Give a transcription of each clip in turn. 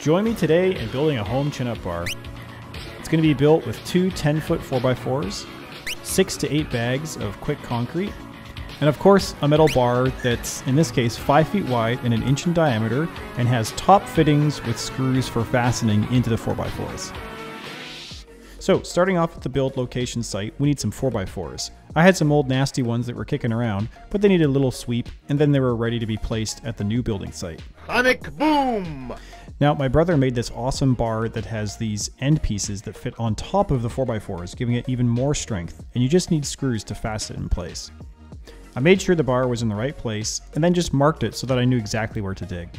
Join me today in building a home chin-up bar. It's going to be built with two 10-foot 4x4s, 6 to 8 bags of quick concrete, and of course a metal bar that's, in this case, 5 feet wide and an inch in diameter and has top fittings with screws for fastening into the 4x4s. So, starting off at the build location site, we need some 4x4s. I had some old nasty ones that were kicking around, but they needed a little sweep, and then they were ready to be placed at the new building site. Sonic boom! Now, my brother made this awesome bar that has these end pieces that fit on top of the 4x4s, giving it even more strength, and you just need screws to fasten it in place. I made sure the bar was in the right place, and then just marked it so that I knew exactly where to dig.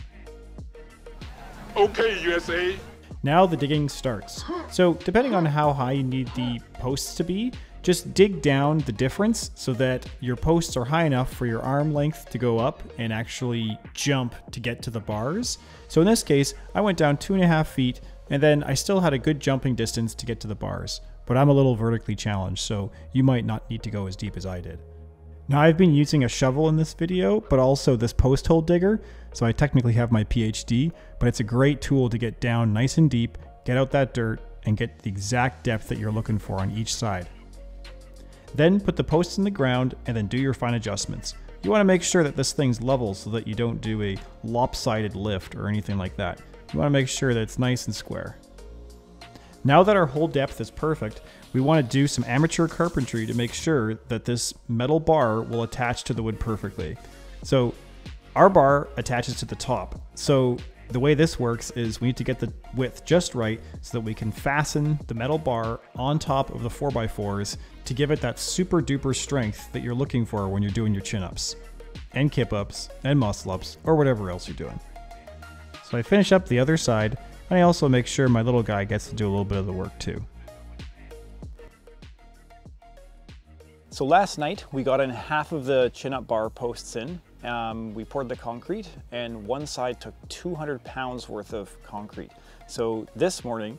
Okay, USA! Now the digging starts. So, depending on how high you need the posts to be, just dig down the difference so that your posts are high enough for your arm length to go up and actually jump to get to the bars. So in this case, I went down 2.5 feet and then I still had a good jumping distance to get to the bars. But I'm a little vertically challenged, so you might not need to go as deep as I did. Now I've been using a shovel in this video, but also this post hole digger, so I technically have my PhD, but it's a great tool to get down nice and deep, get out that dirt, and get the exact depth that you're looking for on each side. Then put the posts in the ground and then do your fine adjustments. You want to make sure that this thing's level so that you don't do a lopsided lift or anything like that. You want to make sure that it's nice and square. Now that our hole depth is perfect, we want to do some amateur carpentry to make sure that this metal bar will attach to the wood perfectly. So our bar attaches to the top. So the way this works is we need to get the width just right so that we can fasten the metal bar on top of the 4x4s to give it that super duper strength that you're looking for when you're doing your chin-ups and kip-ups and muscle-ups or whatever else you're doing. So I finish up the other side, and I also make sure my little guy gets to do a little bit of the work too. So last night we got in half of the chin-up bar posts in. We poured the concrete and one side took 200 pounds worth of concrete. So this morning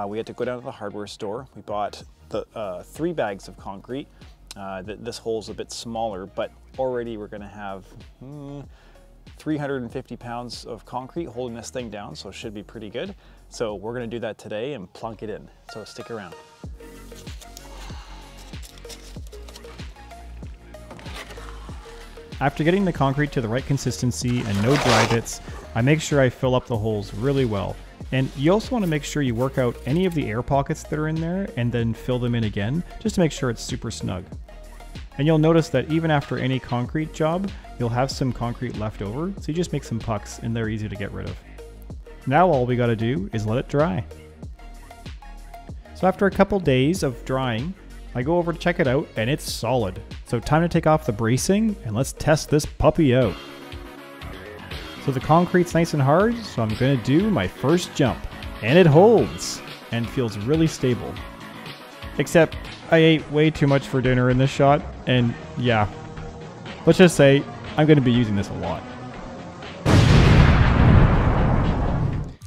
we had to go down to the hardware store. We bought the 3 bags of concrete. This hole's a bit smaller, but already we're gonna have 350 pounds of concrete holding this thing down, so it should be pretty good. So we're gonna do that today and plunk it in, so stick around. After getting the concrete to the right consistency and no dry bits, I make sure I fill up the holes really well. And you also want to make sure you work out any of the air pockets that are in there and then fill them in again, just to make sure it's super snug. And you'll notice that even after any concrete job, you'll have some concrete left over, so you just make some pucks and they're easy to get rid of. Now all we gotta do is let it dry. So after a couple days of drying, I go over to check it out and it's solid. So time to take off the bracing and let's test this puppy out. So the concrete's nice and hard, so I'm gonna do my first jump. And it holds and feels really stable. Except I ate way too much for dinner in this shot, and yeah, let's just say I'm gonna be using this a lot.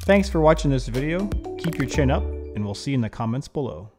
Thanks for watching this video, keep your chin up, and we'll see you in the comments below.